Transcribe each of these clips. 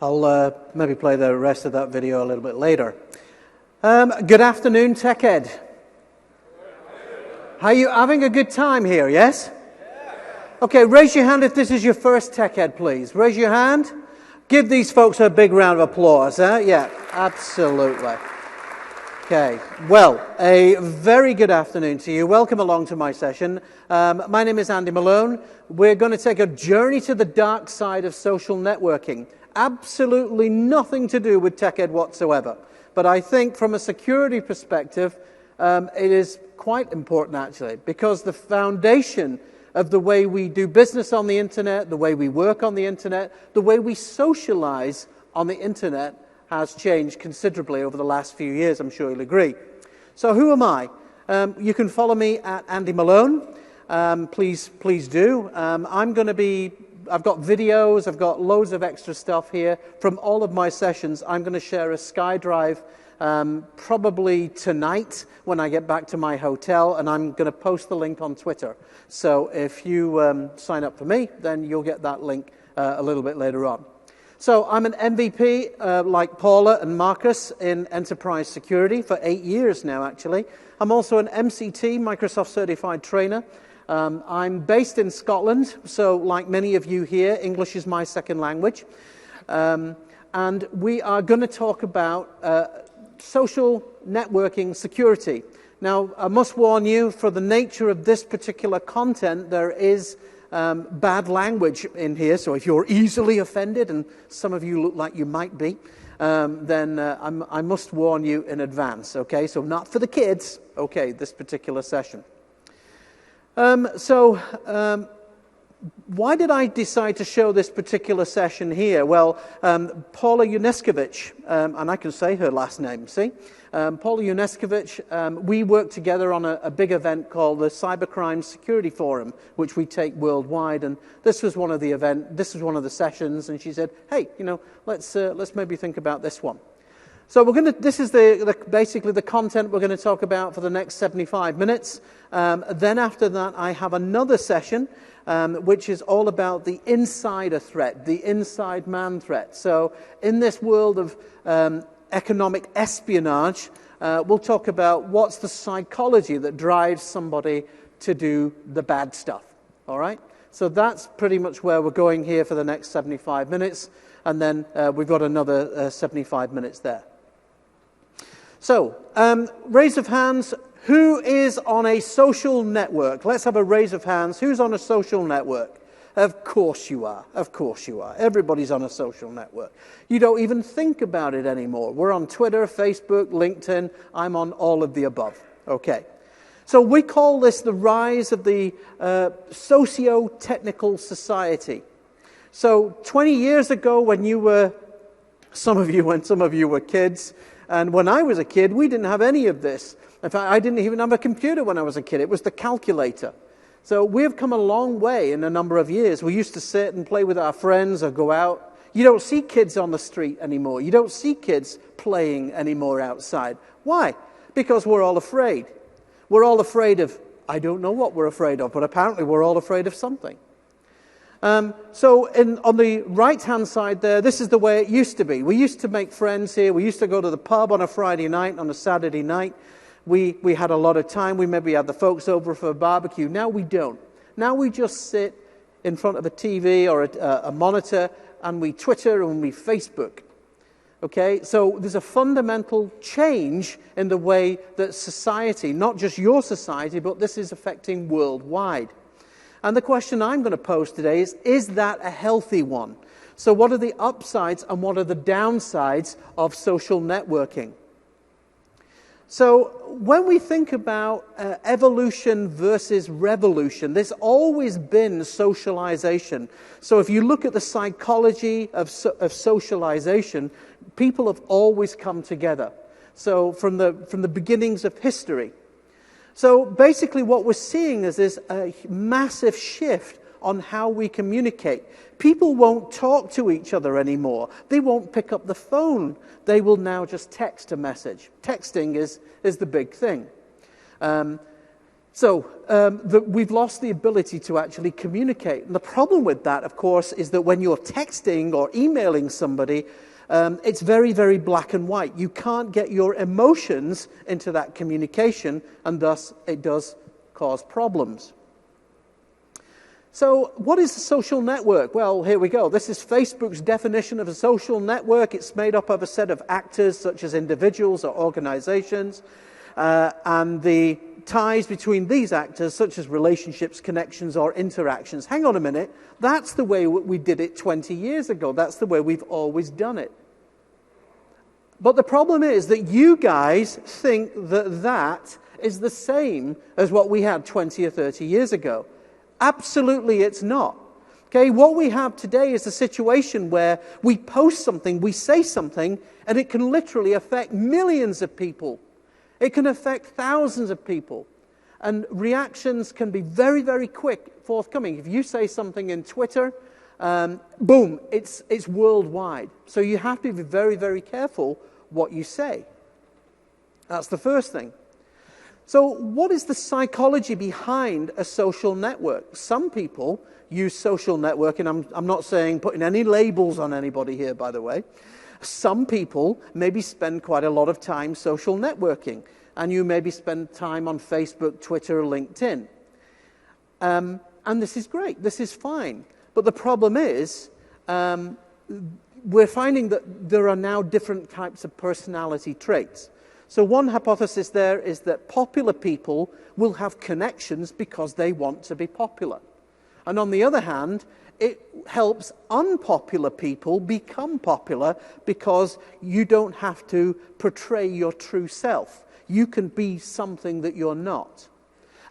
I'll maybe play the rest of that video a little bit later. Good afternoon, TechEd. Are you having a good time here, yes? Okay, raise your hand if this is your first TechEd, please. Raise your hand. Give these folks a big round of applause. Yeah, absolutely. Okay, well, a very good afternoon to you. Welcome along to my session. My name is Andy Malone. We're going to take a journey to the dark side of social networking. Absolutely nothing to do with TechEd whatsoever. But I think from a security perspective, it is quite important actually, because the foundation of the way we do business on the internet, the way we work on the internet, the way we socialize on the internet has changed considerably over the last few years, I'm sure you'll agree. So who am I? You can follow me at Andy Malone. Please do. I've got videos, I've got loads of extra stuff here from all of my sessions. I'm going to share a SkyDrive probably tonight when I get back to my hotel, and I'm going to post the link on Twitter. So if you sign up for me, then you'll get that link a little bit later on. So I'm an MVP, like Paula and Marcus, in enterprise security for 8 years now, actually. I'm also an MCT, Microsoft Certified Trainer. I'm based in Scotland, so like many of you here, English is my second language. And we are going to talk about social networking security. Now, I must warn you, for the nature of this particular content, there is bad language in here, so if you're easily offended, and some of you look like you might be, then I must warn you in advance, okay? So not for the kids, okay, this particular session. Why did I decide to show this particular session here? Well, Paula Yuneskovich, and I can say her last name, see? Paula Yuneskovich, we worked together on a big event called the Cybercrime Security Forum, which we take worldwide, and this was one of the sessions, and she said, hey, let's maybe think about this one. So this is basically the content we're going to talk about for the next 75 minutes. Then after that, I have another session, which is all about the insider threat, the inside man threat. So in this world of economic espionage, we'll talk about what's the psychology that drives somebody to do the bad stuff. All right? So that's pretty much where we're going here for the next 75 minutes. And then we've got another 75 minutes there. So, raise of hands, who is on a social network? Let's have a raise of hands. Who's on a social network? Of course you are. Of course you are. Everybody's on a social network. You don't even think about it anymore. We're on Twitter, Facebook, LinkedIn. I'm on all of the above. Okay. So we call this the rise of the socio-technical society. So 20 years ago when some of you were kids, and when I was a kid, we didn't have any of this. In fact, I didn't even have a computer when I was a kid. It was the calculator. So we've come a long way in a number of years. We used to sit and play with our friends or go out. You don't see kids on the street anymore. You don't see kids playing anymore outside. Why? Because we're all afraid. We're all afraid of, I don't know what we're afraid of, but apparently we're all afraid of something. On the right-hand side there, this is the way it used to be. We used to make friends here. We used to go to the pub on a Friday night, on a Saturday night. We had a lot of time. We maybe had the folks over for a barbecue. Now we don't. Now we just sit in front of a TV or a monitor, and we Twitter and we Facebook. Okay? So there's a fundamental change in the way that society, not just your society, but this is affecting worldwide. And the question I'm going to pose today is that a healthy one? So what are the upsides and what are the downsides of social networking? So when we think about evolution versus revolution, there's always been socialization. So if you look at the psychology of socialization, people have always come together. So from the beginnings of history. So basically what we're seeing is this massive shift on how we communicate. People won't talk to each other anymore. They won't pick up the phone. They will now just text a message. Texting is the big thing. So we've lost the ability to actually communicate. And the problem with that, of course, is that when you're texting or emailing somebody, it's very, very black and white. You can't get your emotions into that communication, and thus it does cause problems. So what is a social network? Well, here we go. This is Facebook's definition of a social network. It's made up of a set of actors, such as individuals or organizations, and the ties between these actors, such as relationships, connections, or interactions. Hang on a minute. That's the way we did it 20 years ago. That's the way we've always done it. But the problem is that you guys think that that is the same as what we had 20 or 30 years ago. Absolutely it's not. Okay, what we have today is a situation where we post something, we say something, and it can literally affect millions of people. It can affect thousands of people. And reactions can be very, very quick, forthcoming. If you say something in Twitter, boom, it's worldwide. So you have to be very, very careful what you say. That's the first thing. So what is the psychology behind a social network? Some people use social networking. I'm not saying putting any labels on anybody here, by the way. Some people maybe spend quite a lot of time social networking, and you maybe spend time on Facebook, Twitter, LinkedIn. And this is great. This is fine. But the problem is we're finding that there are now different types of personality traits. So one hypothesis there is that popular people will have connections because they want to be popular. And on the other hand, it helps unpopular people become popular because you don't have to portray your true self. You can be something that you're not.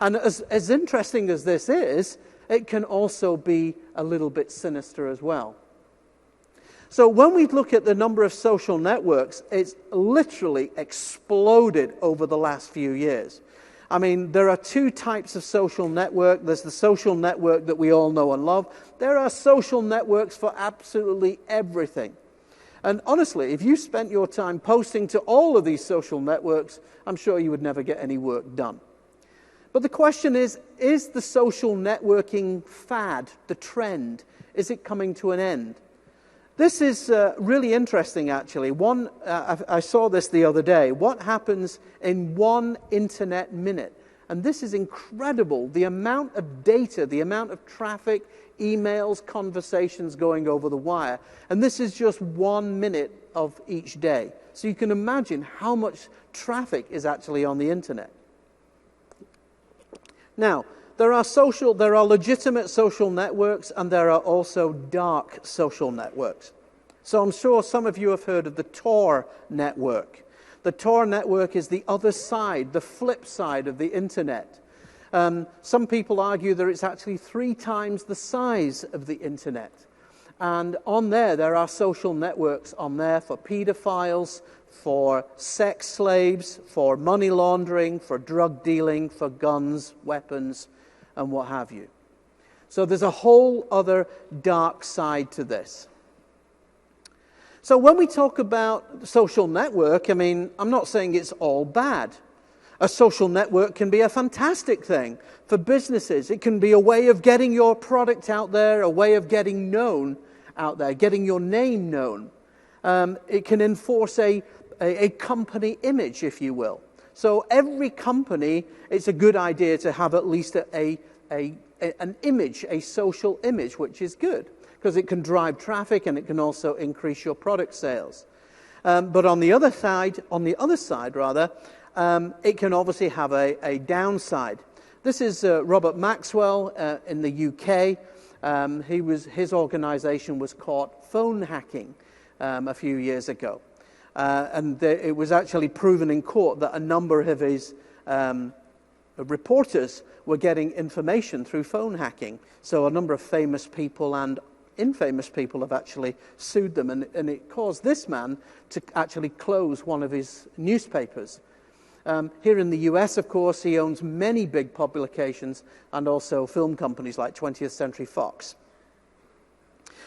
And as interesting as this is, it can also be a little bit sinister as well. So when we look at the number of social networks, it's literally exploded over the last few years. I mean, there are two types of social network. There's the social network that we all know and love. There are social networks for absolutely everything. And honestly, if you spent your time posting to all of these social networks, I'm sure you would never get any work done. But the question is the social networking fad, the trend, is it coming to an end? This is really interesting, actually. I saw this the other day. What happens in 1 internet minute? And this is incredible. The amount of data, the amount of traffic, emails, conversations going over the wire. And this is just 1 minute of each day. So you can imagine how much traffic is actually on the internet. Now, there are legitimate social networks, and there are also dark social networks. So I'm sure some of you have heard of the Tor network. The Tor network is the other side, the flip side of the internet. Some people argue that it's actually 3 times the size of the internet. And on there are social networks on there for pedophiles, for sex slaves, for money laundering, for drug dealing, for guns, weapons, and what have you. So there's a whole other dark side to this. So when we talk about social network, I mean, I'm not saying it's all bad. A social network can be a fantastic thing for businesses. It can be a way of getting your product out there, a way of getting known out there, getting your name known. It can enforce a company image, if you will. So every company, it's a good idea to have at least an image, a social image, which is good, because it can drive traffic and it can also increase your product sales. But on the other side, it can obviously have a downside. This is Robert Maxwell in the UK. His organization was caught phone hacking a few years ago. And it was actually proven in court that a number of his reporters were getting information through phone hacking. So a number of famous people and infamous people have actually sued them. And it caused this man to actually close one of his newspapers. Here in the US, of course, he owns many big publications and also film companies like 20th Century Fox.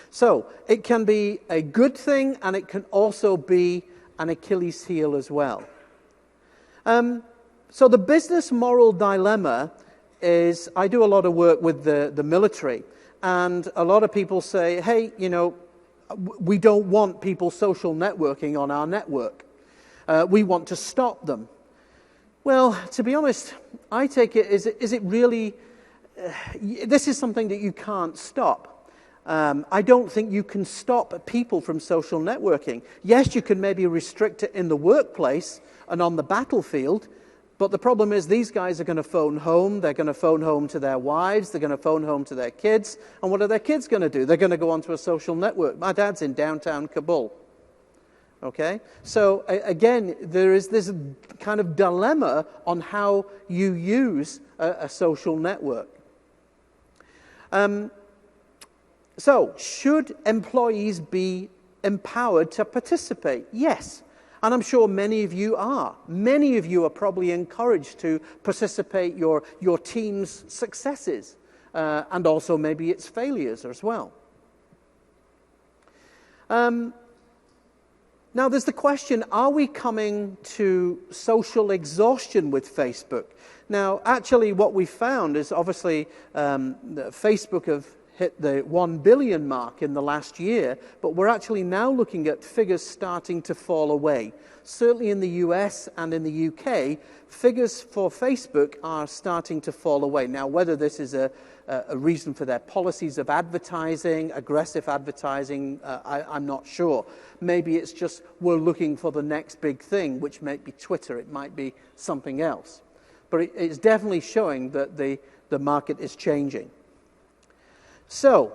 So it can be a good thing, and it can also be an Achilles heel as well. So the business moral dilemma is I do a lot of work with the military, and a lot of people say, hey, you know, we don't want people social networking on our network. We want to stop them. Well, to be honest, I take it, is it really, this is something that you can't stop. I don't think you can stop people from social networking. Yes, you can maybe restrict it in the workplace and on the battlefield, but the problem is these guys are going to phone home, they're going to phone home to their wives, they're going to phone home to their kids, and what are their kids going to do? They're going to go onto a social network. My dad's in downtown Kabul. Okay? So, again, there is this kind of dilemma on how you use a social network. So, should employees be empowered to participate? Yes. And I'm sure many of you are. Many of you are probably encouraged to participate your team's successes, and also maybe its failures as well. Now, there's the question, are we coming to social exhaustion with Facebook? Now, actually, what we found is obviously Facebook have hit the 1 billion mark in the last year, but we're actually now looking at figures starting to fall away. Certainly in the US and in the UK, figures for Facebook are starting to fall away. Now, whether this is a reason for their policies of advertising, aggressive advertising, I'm not sure. Maybe it's just we're looking for the next big thing, which might be Twitter, it might be something else. But it's definitely showing that the market is changing. So,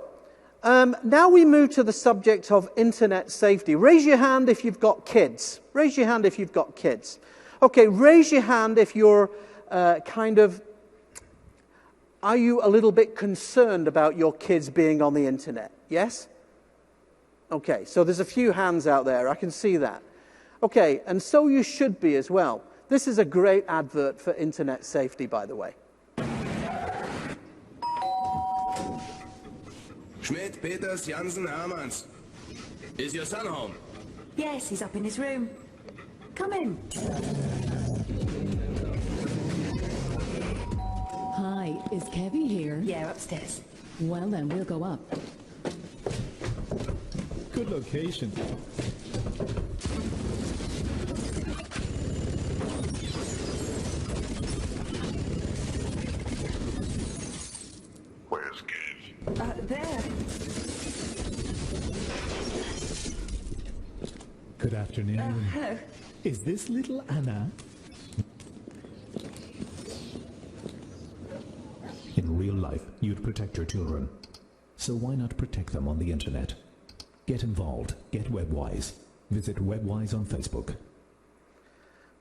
now we move to the subject of internet safety. Raise your hand if you've got kids. Raise your hand if you've got kids. Okay, raise your hand if you're are you a little bit concerned about your kids being on the internet? Yes? Okay, so there's a few hands out there. I can see that. Okay, and so you should be as well. This is a great advert for internet safety, by the way. Schmidt, Peters, Jansen, Hermanns. Is your son home? Yes, he's up in his room. Come in. Hi, is Kevin here? Yeah, upstairs. Well then, we'll go up. Good location. Where's Kev? There. Good afternoon. Hello. Is this little Anna? In real life, you'd protect your children. So why not protect them on the internet? Get involved. Get WebWise. Visit WebWise on Facebook.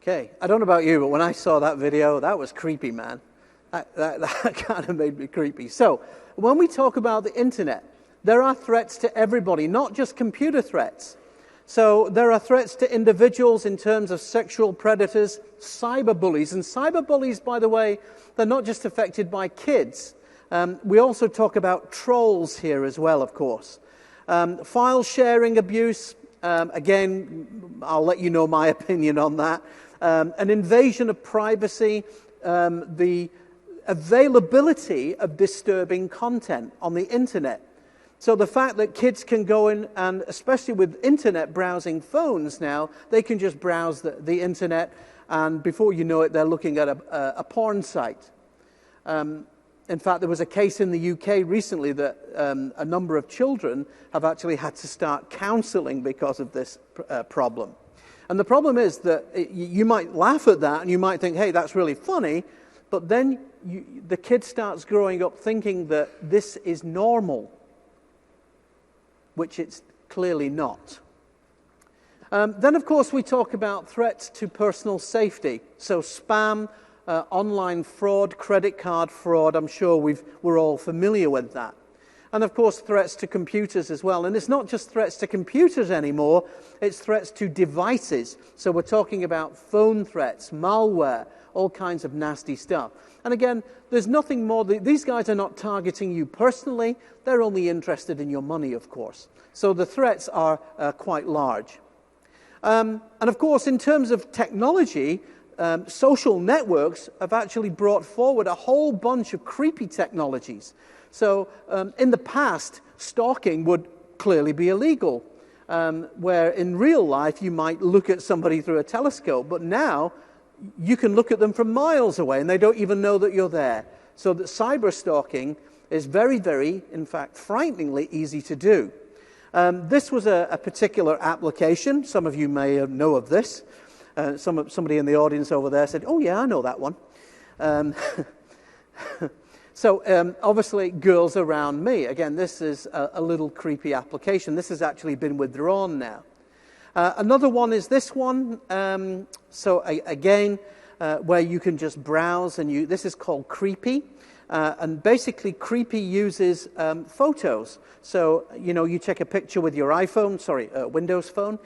Okay, I don't know about you, but when I saw that video, that was creepy, man. That kind of made me creepy. So, when we talk about the internet, there are threats to everybody, not just computer threats. So, there are threats to individuals in terms of sexual predators, cyberbullies. And cyberbullies, by the way, they're not just affected by kids. We also talk about trolls here as well, of course. File sharing abuse, again, I'll let you know my opinion on that. An invasion of privacy, the availability of disturbing content on the internet. So the fact that kids can go in, and especially with internet browsing phones now, they can just browse the internet, and before you know it, they're looking at a porn site. In fact, there was a case in the UK recently that a number of children have actually had to start counselling because of this problem. And the problem is that you might laugh at that and you might think, hey, that's really funny, but then the kid starts growing up thinking that this is normal, which it's clearly not. Then, of course, we talk about threats to personal safety. So spam, online fraud, credit card fraud, I'm sure we're all familiar with that. And of course, threats to computers as well. And it's not just threats to computers anymore, it's threats to devices. So we're talking about phone threats, malware, all kinds of nasty stuff. And again, there's nothing more, these guys are not targeting you personally, they're only interested in your money, of course. So the threats are quite large. And of course, in terms of technology, social networks have actually brought forward a whole bunch of creepy technologies. So in the past, stalking would clearly be illegal, where in real life you might look at somebody through a telescope, but now you can look at them from miles away and they don't even know that you're there. So that cyber stalking is very, very, in fact, frighteningly easy to do. This was a particular application. Some of you may know of this. Somebody in the audience over there said, "Oh yeah, I know that one." So obviously, girls around me. Again, this is a little creepy application. This has actually been withdrawn now. Another one is this one. Again, where you can just browse, and this is called Creepy. And basically, Creepy uses photos. So, you take a picture with your Windows phone,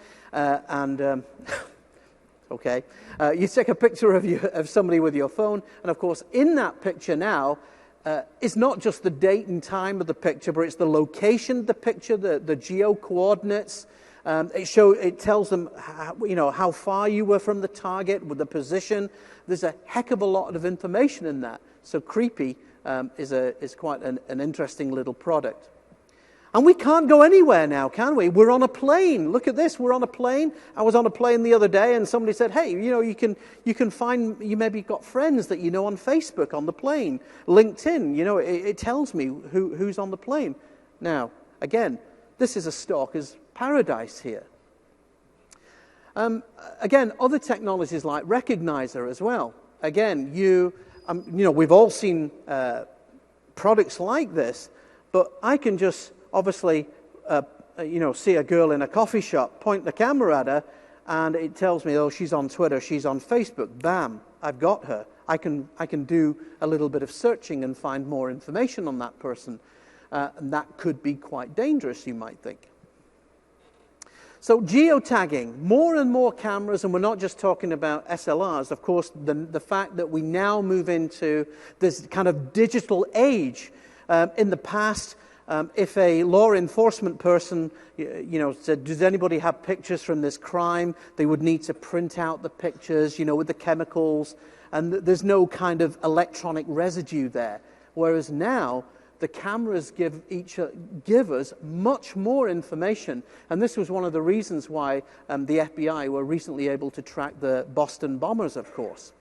okay. You take a picture of somebody with your phone, and of course, in that picture now, it's not just the date and time of the picture, but it's the location of the picture, the geo coordinates. It tells them how far you were from the target, with the position. There's a heck of a lot of information in that. So Creepy is quite an interesting little product. And we can't go anywhere now, can we? We're on a plane. Look at this. We're on a plane. I was on a plane the other day, and somebody said, "Hey, you can find, you maybe got friends that you know on Facebook on the plane, LinkedIn. It tells me who's on the plane." Now, again, this is a stalker's paradise here. Again, other technologies like Recognizer as well. Again, we've all seen products like this, but I can just obviously, see a girl in a coffee shop, point the camera at her, and it tells me, oh, she's on Twitter, she's on Facebook. Bam, I've got her. I can do a little bit of searching and find more information on that person, and that could be quite dangerous, you might think. So geotagging, more and more cameras, and we're not just talking about SLRs. Of course, the fact that we now move into this kind of digital age. In the past, if a law enforcement person, said, "Does anybody have pictures from this crime?" They would need to print out the pictures, with the chemicals, and there's no kind of electronic residue there. Whereas now, the cameras give us much more information, and this was one of the reasons why the FBI were recently able to track the Boston bombers, of course.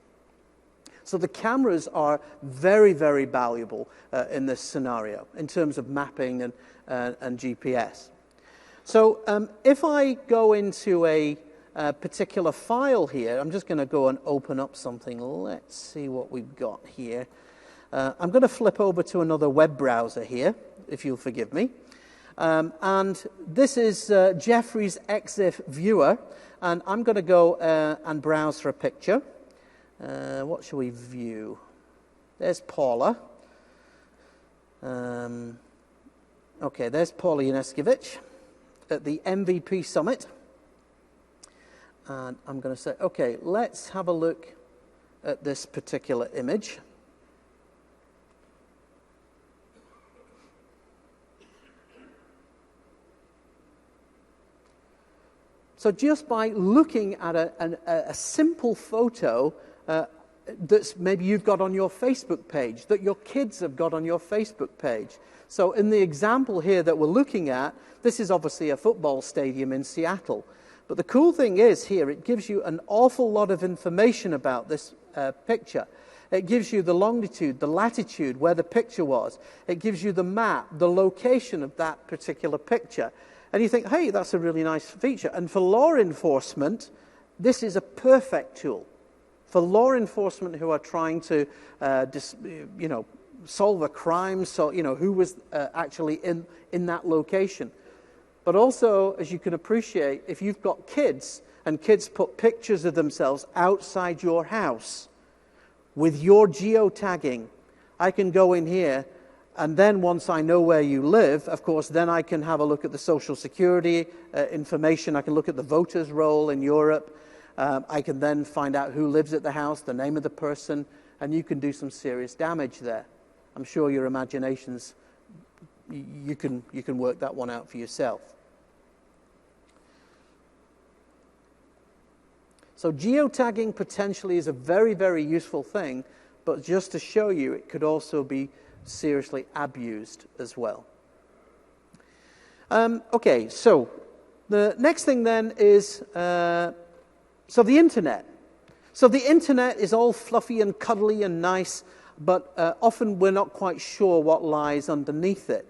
So the cameras are very, very valuable in this scenario in terms of mapping and GPS. So if I go into a particular file here, I'm just going to go and open up something. Let's see what we've got here. I'm going to flip over to another web browser here, if you'll forgive me. And this is Jeffrey's EXIF viewer, and I'm going to go and browse for a picture. What shall we view? There's Paula. Okay, there's Paula Yanuskiewicz at the MVP Summit. And I'm going to say, okay, let's have a look at this particular image. So just by looking at a simple photo that's maybe you've got on your Facebook page, that your kids have got on your Facebook page. So in the example here that we're looking at, this is obviously a football stadium in Seattle. But the cool thing is here, it gives you an awful lot of information about this picture. It gives you the longitude, the latitude, where the picture was. It gives you the map, the location of that particular picture. And you think, hey, that's a really nice feature. And for law enforcement, this is a perfect tool. For law enforcement who are trying to, solve a crime, so, who was actually in that location. But also, as you can appreciate, if you've got kids, and kids put pictures of themselves outside your house, with your geotagging, I can go in here, and then once I know where you live, of course, then I can have a look at the Social Security information. I can look at the voters' roll in Europe. I can then find out who lives at the house, the name of the person, and you can do some serious damage there. I'm sure your imaginations, you can work that one out for yourself. So geotagging potentially is a very, very useful thing, but just to show you, it could also be seriously abused as well. Okay, so the next thing then is, so the internet. So the internet is all fluffy and cuddly and nice, but often we're not quite sure what lies underneath it.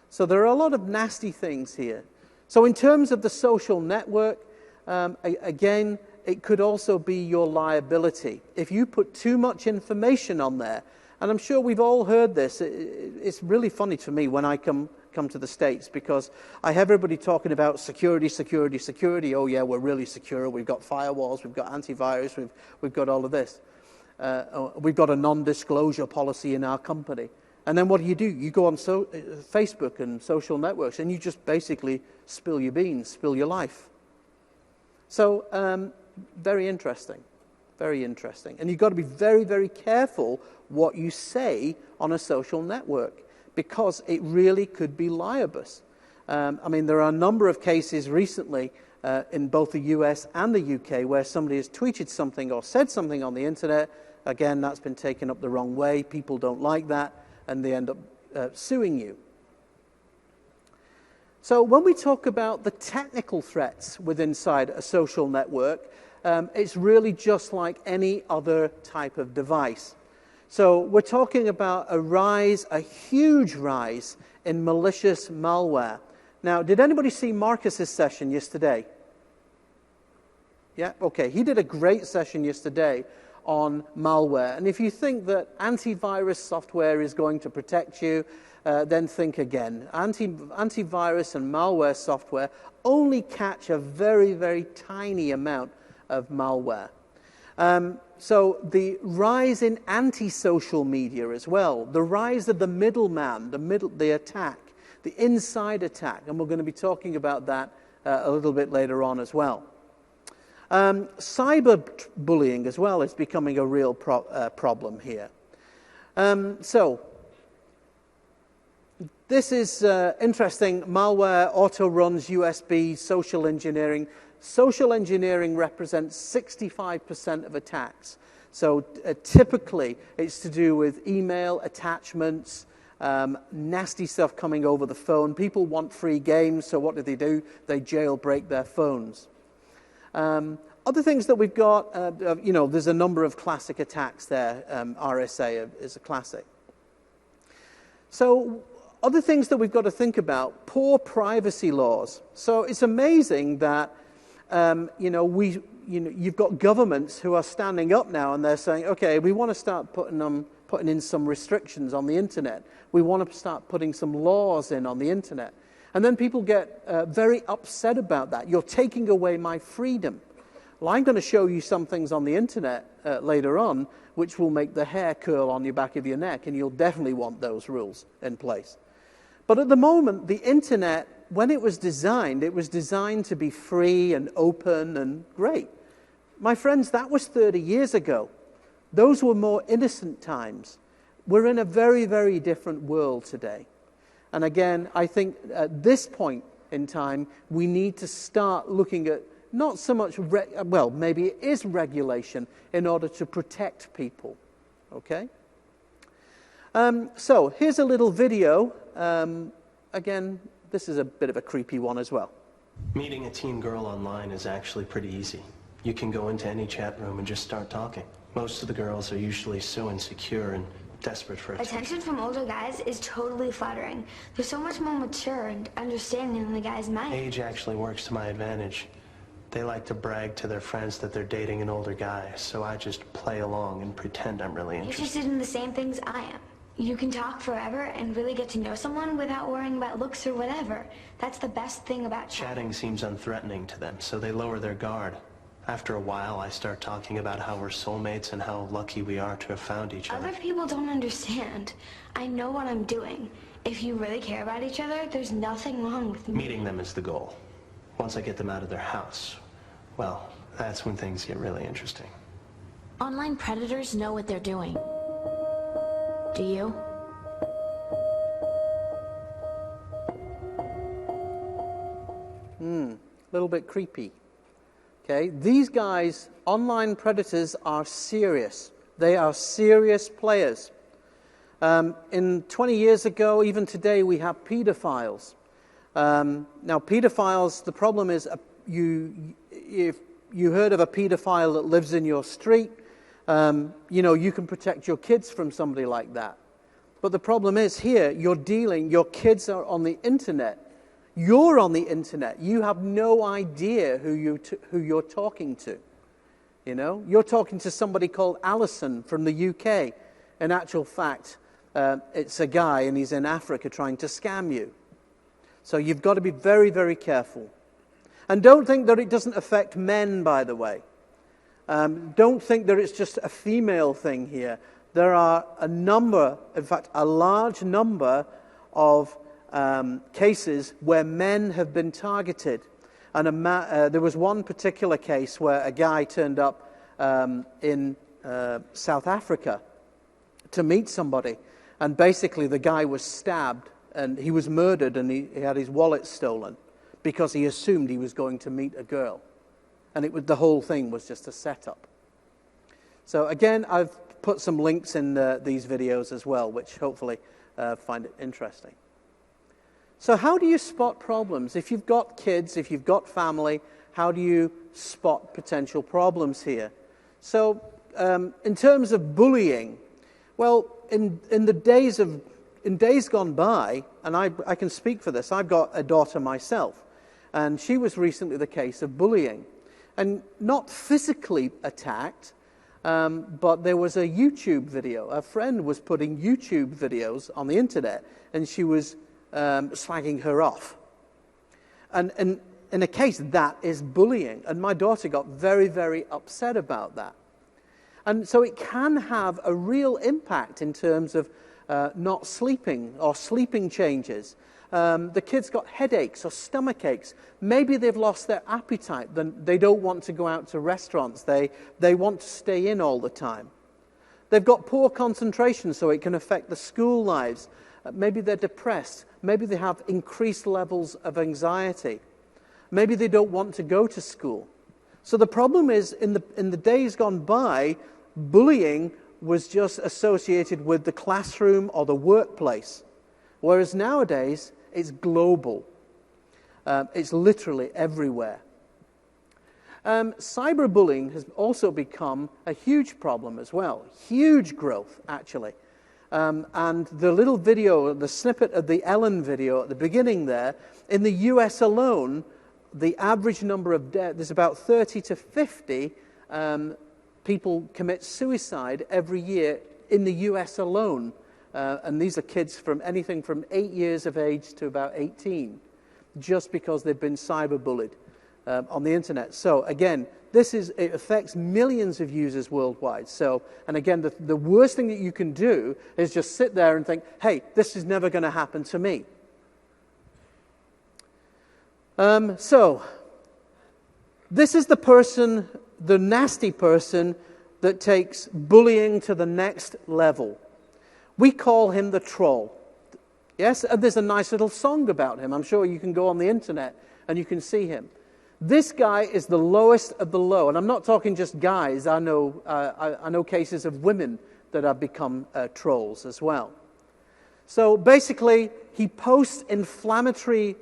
So there are a lot of nasty things here. So in terms of the social network, again, it could also be your liability. If you put too much information on there, and I'm sure we've all heard this, it's really funny to me when I come to the States, because I have everybody talking about security, security, security. Oh yeah, we're really secure. We've got firewalls, we've got antivirus, we've got all of this. We've got a non-disclosure policy in our company. And then what do? You go on Facebook and social networks, and you just basically spill your beans, spill your life. So, very interesting. Very interesting. And you've got to be very, very careful what you say on a social network, because it really could be libelous. I mean, there are a number of cases recently in both the US and the UK where somebody has tweeted something or said something on the internet. Again, that's been taken up the wrong way. People don't like that, and they end up suing you. So when we talk about the technical threats inside a social network, it's really just like any other type of device. So we're talking about a huge rise in malicious malware. Now, did anybody see Marcus's session yesterday? Yeah, okay. He did a great session yesterday on malware. And if you think that antivirus software is going to protect you, then think again. Antivirus and malware software only catch a very, very tiny amount of malware. So the rise in anti-social media as well, the rise of the middleman, the attack, the inside attack, and we're going to be talking about that a little bit later on as well. Cyberbullying as well is becoming a real problem here. So this is interesting. Malware auto-runs USB social engineering. Social engineering represents 65% of attacks. So typically it's to do with email attachments, nasty stuff coming over the phone. People want free games, so what do? They jailbreak their phones. Other things that we've got, there's a number of classic attacks there. RSA is a classic. So other things that we've got to think about, poor privacy laws. So it's amazing that, you've got governments who are standing up now and they're saying, okay, we want to start putting in some restrictions on the internet. We want to start putting some laws in on the internet. And then people get very upset about that. You're taking away my freedom. Well, I'm going to show you some things on the internet later on which will make the hair curl on the back of your neck, and you'll definitely want those rules in place. But at the moment, the internet, when it was designed to be free and open and great. My friends, that was 30 years ago. Those were more innocent times. We're in a very, very different world today. And again, I think at this point in time, we need to start looking at not so much, maybe it is regulation in order to protect people, okay? So here's a little video. Again, this is a bit of a creepy one as well. Meeting a teen girl online is actually pretty easy. You can go into any chat room and just start talking. Most of the girls are usually so insecure and desperate for attention from older guys is totally flattering. They're so much more mature and understanding than the guys my age. Age actually works to my advantage. They like to brag to their friends that they're dating an older guy, so I just play along and pretend I'm really interested in the same things I am. You can talk forever and really get to know someone without worrying about looks or whatever. That's the best thing about chatting seems unthreatening to them, so they lower their guard. After a while, I start talking about how we're soulmates and how lucky we are to have found each other. Other people don't understand. I know what I'm doing. If you really care about each other, there's nothing wrong with me. Meeting them is the goal. Once I get them out of their house, well, that's when things get really interesting. Online predators know what they're doing. Do you? A little bit creepy. Okay, these guys, online predators, are serious. They are serious players. In 20 years ago, even today, we have pedophiles. Now, pedophiles, the problem is, if you heard of a pedophile that lives in your street, you can protect your kids from somebody like that. But the problem is here, your kids are on the internet. You're on the internet. You have no idea who you're talking to. You're talking to somebody called Alison from the UK. In actual fact, it's a guy and he's in Africa trying to scam you. So you've got to be very, very careful. And don't think that it doesn't affect men, by the way. Don't think that it's just a female thing here. There are a large number of cases where men have been targeted. And there was one particular case where a guy turned up in South Africa to meet somebody. And basically the guy was stabbed and he was murdered and he had his wallet stolen because he assumed he was going to meet a girl. And the whole thing was just a setup. So again, I've put some links in these videos as well, which hopefully find it interesting. So how do you spot problems? If you've got kids, if you've got family, how do you spot potential problems here? So in terms of bullying, well, in days gone by, and I can speak for this, I've got a daughter myself, and she was recently the case of bullying. And not physically attacked, but there was a YouTube video. A friend was putting YouTube videos on the internet, and she was slagging her off. And in a case, that is bullying. And my daughter got very, very upset about that. And so it can have a real impact in terms of not sleeping or sleeping changes. The kids got headaches or stomach aches. Maybe they've lost their appetite. They don't want to go out to restaurants. They want to stay in all the time. They've got poor concentration, so it can affect the school lives. Maybe they're depressed. Maybe they have increased levels of anxiety. Maybe they don't want to go to school. So the problem is, in the days gone by, bullying was just associated with the classroom or the workplace. Whereas nowadays, it's global. It's literally everywhere. Cyberbullying has also become a huge problem as well. Huge growth, actually. And the little video, the snippet of the Ellen video at the beginning there, in the US alone, the average number of deaths, there's about 30 to 50 people commit suicide every year in the US alone. And these are kids from anything from 8 years of age to about 18, just because they've been cyberbullied on the internet. So again, it affects millions of users worldwide. So, and again, the worst thing that you can do is just sit there and think, hey, this is never going to happen to me. So, this is the nasty person that takes bullying to the next level. We call him the troll. Yes, and there's a nice little song about him. I'm sure you can go on the internet and you can see him. This guy is the lowest of the low, and I'm not talking just guys. I know cases of women that have become trolls as well. So basically, he posts inflammatory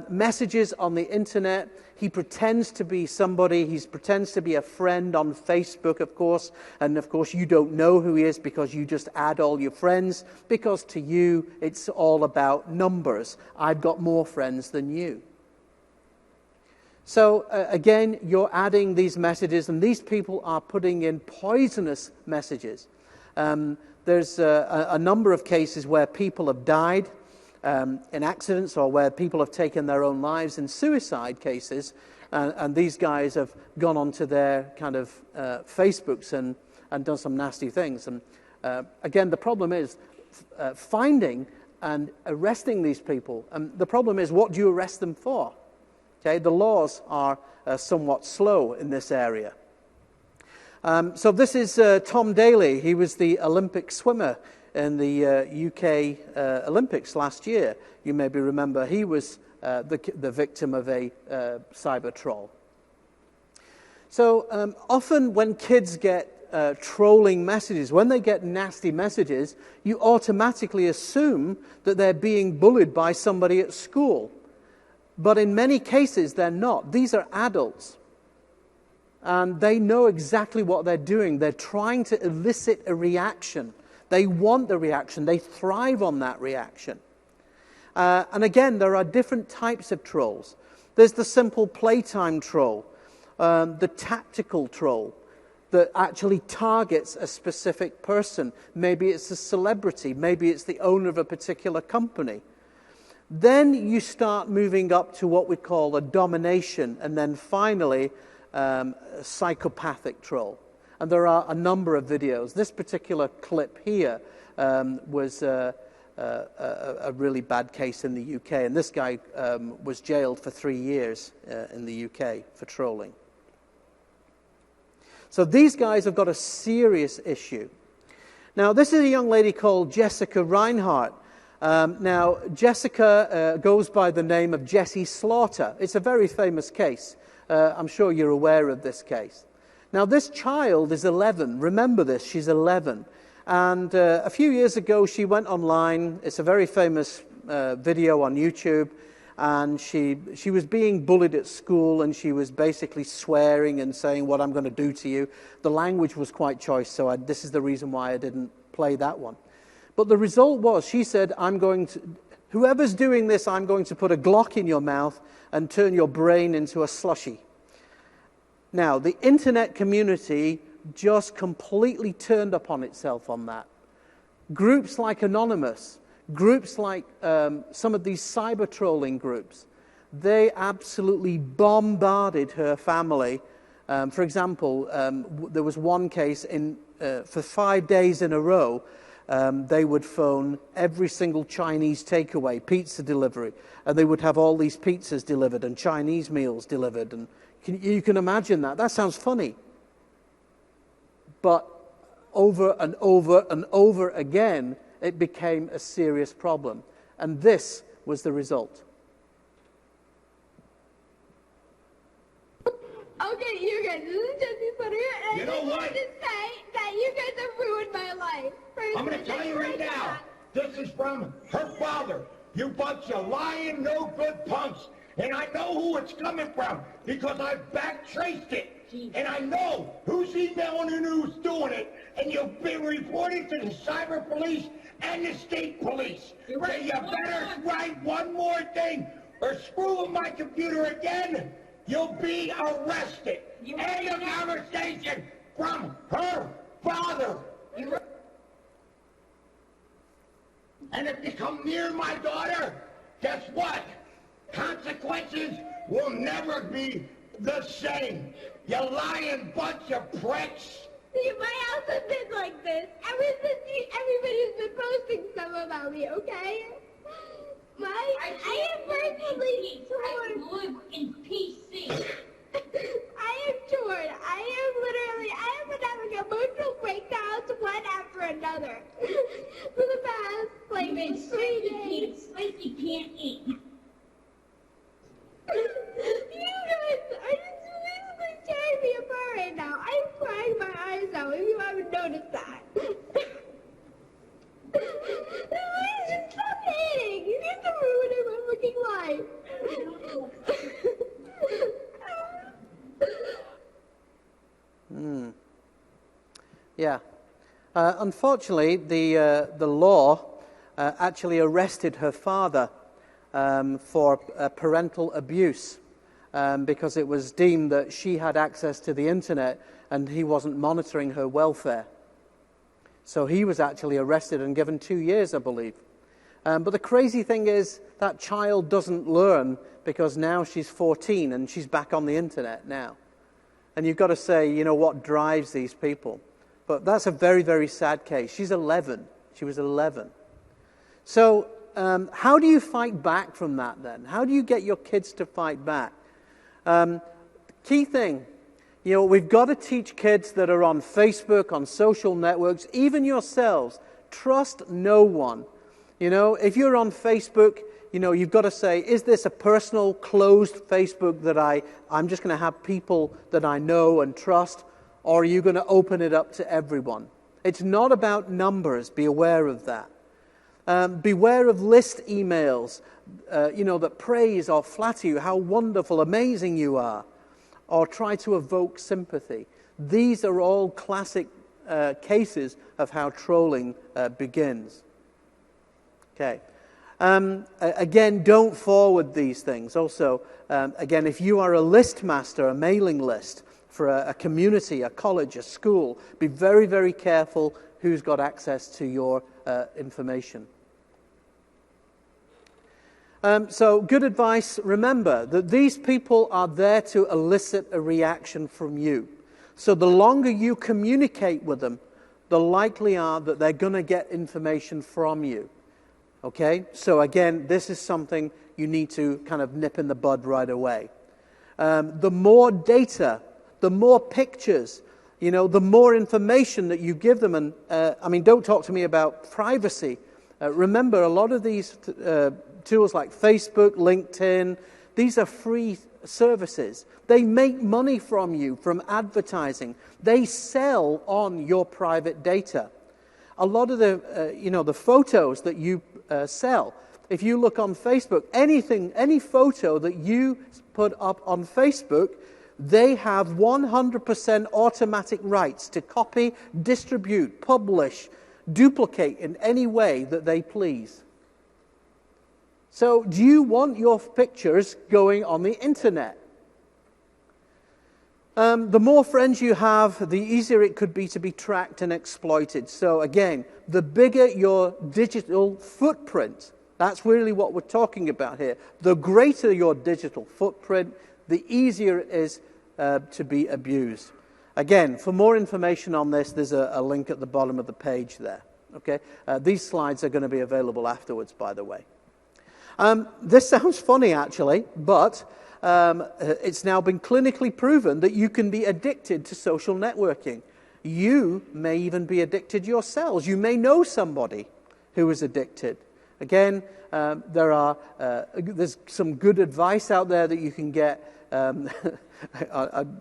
messages on the internet. He pretends to be somebody. He pretends to be a friend on Facebook, of course. And of course, you don't know who he is because you just add all your friends, because to you, it's all about numbers. I've got more friends than you. So again, you're adding these messages, and these people are putting in poisonous messages. There's a number of cases where people have died in accidents, or where people have taken their own lives in suicide cases, and these guys have gone onto their kind of Facebooks and done some nasty things. And again, the problem is finding and arresting these people. And the problem is, what do you arrest them for? Okay, the laws are somewhat slow in this area. So this is Tom Daley. He was the Olympic swimmer in the UK Olympics last year. You maybe remember he was the victim of a cyber troll. So often when kids get trolling messages, when they get nasty messages, you automatically assume that they're being bullied by somebody at school. But in many cases, they're not. These are adults. And they know exactly what they're doing. They're trying to elicit a reaction. They want the reaction. They thrive on that reaction. And again, there are different types of trolls. There's the simple playtime troll, the tactical troll that actually targets a specific person. Maybe it's a celebrity. Maybe it's the owner of a particular company. Then you start moving up to what we call a domination, and then finally a psychopathic troll. And there are a number of videos. This particular clip here was a really bad case in the UK, and this guy was jailed for 3 years in the UK for trolling. So these guys have got a serious issue. Now, this is a young lady called Jessica Reinhardt. Now, Jessica goes by the name of Jessie Slaughter. It's a very famous case. I'm sure you're aware of this case. Now, this child is 11. Remember this, she's 11. And a few years ago, she went online. It's a very famous video on YouTube. And she was being bullied at school, and she was basically swearing and saying, what I'm going to do to you. The language was quite choice, so this is the reason why I didn't play that one. But the result was, she said, whoever's doing this, I'm going to put a Glock in your mouth and turn your brain into a slushy. Now, the internet community just completely turned upon itself on that. Groups like Anonymous, groups like some of these cyber trolling groups, they absolutely bombarded her family. For example, there was one case for 5 days in a row, they would phone every single Chinese takeaway, pizza delivery, and they would have all these pizzas delivered and Chinese meals delivered. And you can imagine that. That sounds funny. But over and over and over again, it became a serious problem. And this was the result. Okay, you guys, this is Jessie Slaughter, and You I know just what? wanted to say that you guys have ruined my life. I'm going to tell you right now, this is from her father. You bunch of lying, no good punks. And I know who it's coming from because I've back traced it. And I know who's emailing and who's doing it. And you've been reported to the cyber police and the state police. So you better write one more thing or screw with my computer again. You'll be arrested. End of conversation from her father. And if you come near my daughter, guess what? Consequences will never be the same. You lying bunch of pricks. See, my house has been like this ever since everybody's been posting stuff about me, okay? I am personally torn. I live in PC. I am torn. I have been having emotional breakdowns one after another for the past, like, 3 days. Spicy can't eat. You guys are just basically tearing me apart right now. I'm crying my eyes out if you haven't noticed that. Please just stop hating. You guys are ruining my freaking life. Yeah. Unfortunately, the law actually arrested her father for parental abuse because it was deemed that she had access to the internet and he wasn't monitoring her welfare. So he was actually arrested and given 2 years, I believe. But the crazy thing is that child doesn't learn because now she's 14 and she's back on the internet now. And you've got to say, you know, what drives these people? But that's a very, very sad case. She's 11. She was 11. So how do you fight back from that then? How do you get your kids to fight back? Key thing, you know, we've got to teach kids that are on Facebook, on social networks, even yourselves, trust no one. You know, if you're on Facebook, you've got to say, is this a personal, closed Facebook that I'm just going to have people that I know and trust, or are you going to open it up to everyone? It's not about numbers. Be aware of that. Beware of list emails, that praise or flatter you, how wonderful, amazing you are, or try to evoke sympathy. These are all classic cases of how trolling begins. Okay. Again, don't forward these things. Also, again, if you are a list master, a mailing list for a community, a college, a school, be very, very careful who's got access to your information. So good advice. Remember that these people are there to elicit a reaction from you. So the longer you communicate with them, the likely are that they're going to get information from you. Okay? So again, this is something you need to kind of nip in the bud right away. The more data, the more pictures, the more information that you give them. And don't talk to me about privacy. Remember, a lot of these tools like Facebook, LinkedIn, these are free services. They make money from you, from advertising. They sell on your private data. A lot of the photos that you sell, if you look on Facebook, any photo that you put up on Facebook, they have 100% automatic rights to copy, distribute, publish, duplicate in any way that they please. So, do you want your pictures going on the internet? The more friends you have, the easier it could be to be tracked and exploited. So again, the bigger your digital footprint, that's really what we're talking about here. The greater your digital footprint, the easier it is to be abused. Again, for more information on this, there's a link at the bottom of the page there. Okay, these slides are going to be available afterwards, by the way. This sounds funny, actually, but it's now been clinically proven that you can be addicted to social networking. You may even be addicted yourselves. You may know somebody who is addicted. Again, there's some good advice out there that you can get. I'm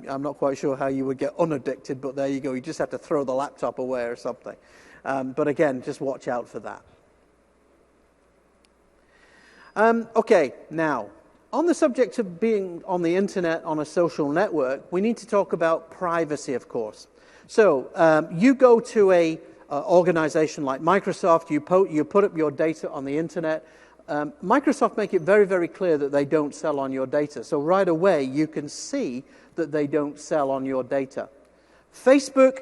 not quite sure how you would get unaddicted, but there you go. You just have to throw the laptop away or something. But again, just watch out for that. Okay, now, on the subject of being on the internet on a social network, we need to talk about privacy, of course. So, you go to a organization like Microsoft, you put up your data on the internet. Microsoft make it very, very clear that they don't sell on your data. So right away, you can see that they don't sell on your data. Facebook,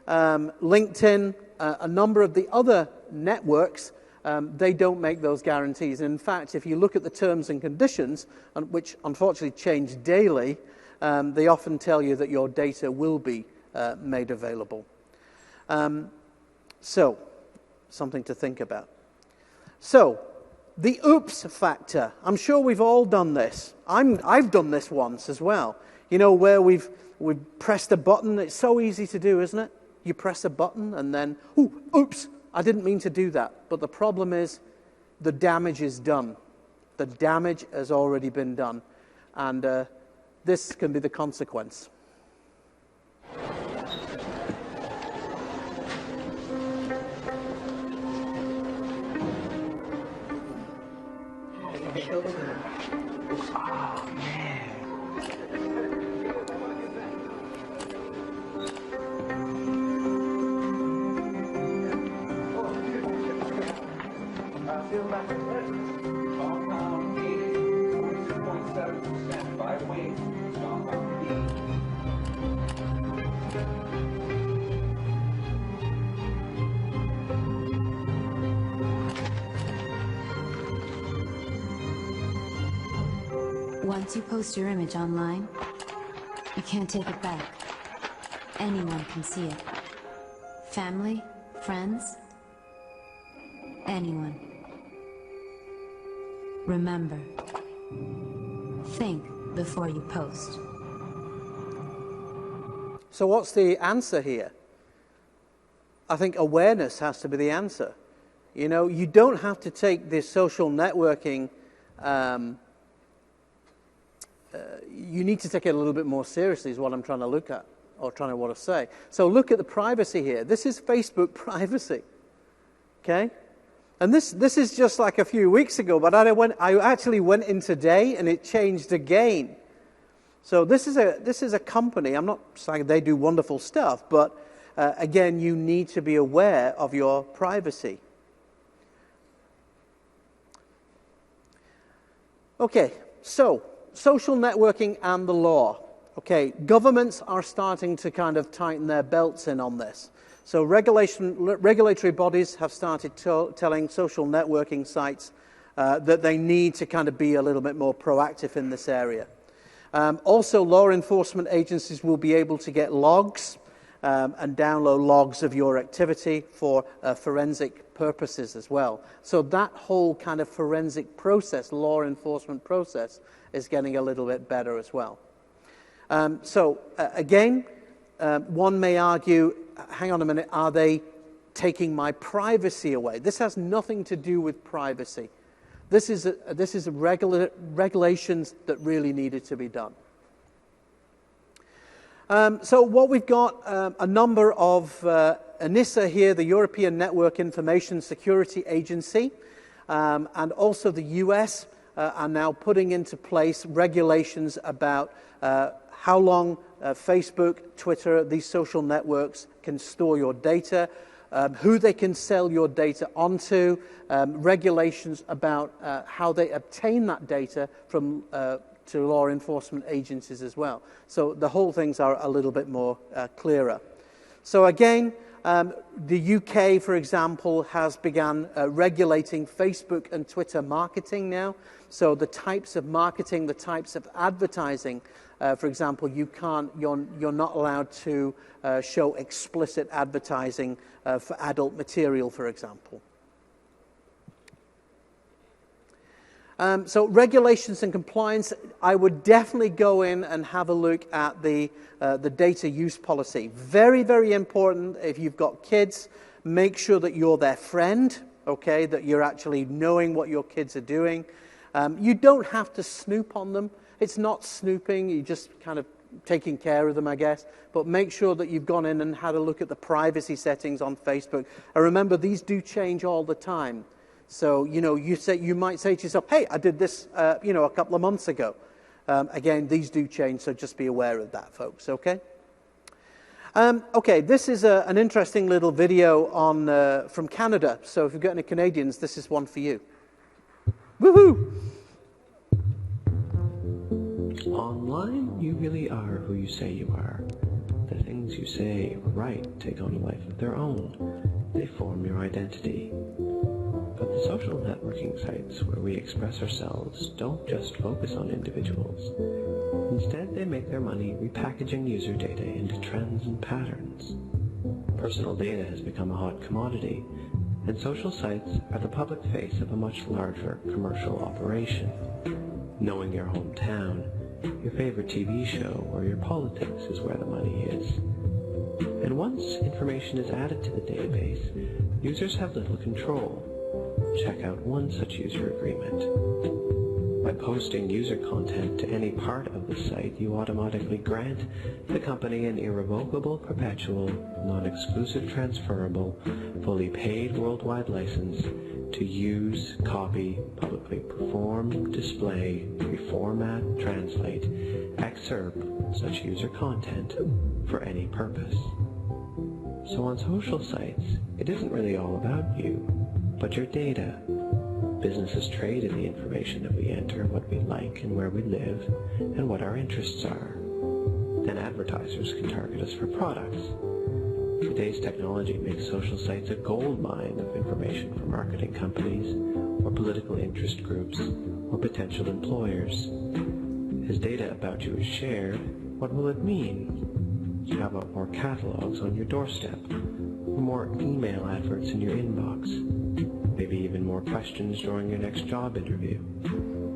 LinkedIn, a number of the other networks, they don't make those guarantees. In fact, if you look at the terms and conditions, which unfortunately change daily, they often tell you that your data will be made available. So, something to think about. So, the oops factor. I'm sure we've all done this. I've done this once as well. You know, where we've pressed a button. It's so easy to do, isn't it? You press a button and then, oops, I didn't mean to do that. But the problem is the damage is done. The damage has already been done. And this can be the consequence. Oh, man. Feel back in compound 42.7% by weight. Compound B. Once you post your image online, you can't take it back. Anyone can see it. Family, friends, anyone. Remember, think before you post. So what's the answer here? I think awareness has to be the answer. You know, you don't have to take this social networking you need to take it a little bit more seriously is what I'm trying to look at, or trying to want to say. So look at the privacy here. This is Facebook privacy, okay? And this is just like a few weeks ago, but I actually went in today and it changed again. So this is a company. I'm not saying they do wonderful stuff, but again, you need to be aware of your privacy. Okay, so social networking and the law. Okay, governments are starting to kind of tighten their belts in on this. So regulatory bodies have started telling social networking sites that they need to kind of be a little bit more proactive in this area. Also, law enforcement agencies will be able to get logs and download logs of your activity for forensic purposes as well. So that whole kind of forensic process, law enforcement process, is getting a little bit better as well. Again, one may argue, hang on a minute, are they taking my privacy away? This has nothing to do with privacy. This is regulations that really needed to be done. So what we've got, a number of ENISA here, the European Network Information Security Agency, and also the US are now putting into place regulations about how long Facebook, Twitter, these social networks can store your data, who they can sell your data onto, regulations about how they obtain that data from to law enforcement agencies as well. So the whole things are a little bit more clearer. So again, the UK, for example, has begun regulating Facebook and Twitter marketing now. So the types of marketing, the types of advertising, for example, you're not allowed to show explicit advertising for adult material, for example. So regulations and compliance, I would definitely go in and have a look at the data use policy. Very, very important. If you've got kids, make sure that you're their friend, okay, that you're actually knowing what your kids are doing. You don't have to snoop on them. It's not snooping. You're just kind of taking care of them, I guess. But make sure that you've gone in and had a look at the privacy settings on Facebook. And remember, these do change all the time. So, you might say to yourself, hey, I did this, a couple of months ago. Again, these do change, so just be aware of that, folks, okay? Okay, this is an interesting little video from Canada. So if you've got any Canadians, this is one for you. Woohoo! Online, you really are who you say you are. The things you say or write take on a life of their own. They form your identity. But the social networking sites where we express ourselves don't just focus on individuals. Instead, they make their money repackaging user data into trends and patterns. Personal data has become a hot commodity, and social sites are the public face of a much larger commercial operation. Knowing your hometown, your favorite TV show, or your politics is where the money is. And once information is added to the database, users have little control. Check out one such user agreement. By posting user content to any part of the site, you automatically grant the company an irrevocable, perpetual, non-exclusive, transferable, fully paid worldwide license to use, copy, publicly perform, display, reformat, translate, excerpt such user content for any purpose. So on social sites, it isn't really all about you, but your data. Businesses trade in the information that we enter, what we like and where we live, and what our interests are. Then advertisers can target us for products. Today's technology makes social sites a gold mine of information for marketing companies, or political interest groups, or potential employers. As data about you is shared, what will it mean? How about more catalogs on your doorstep, or more email adverts in your inbox? Maybe even more questions during your next job interview.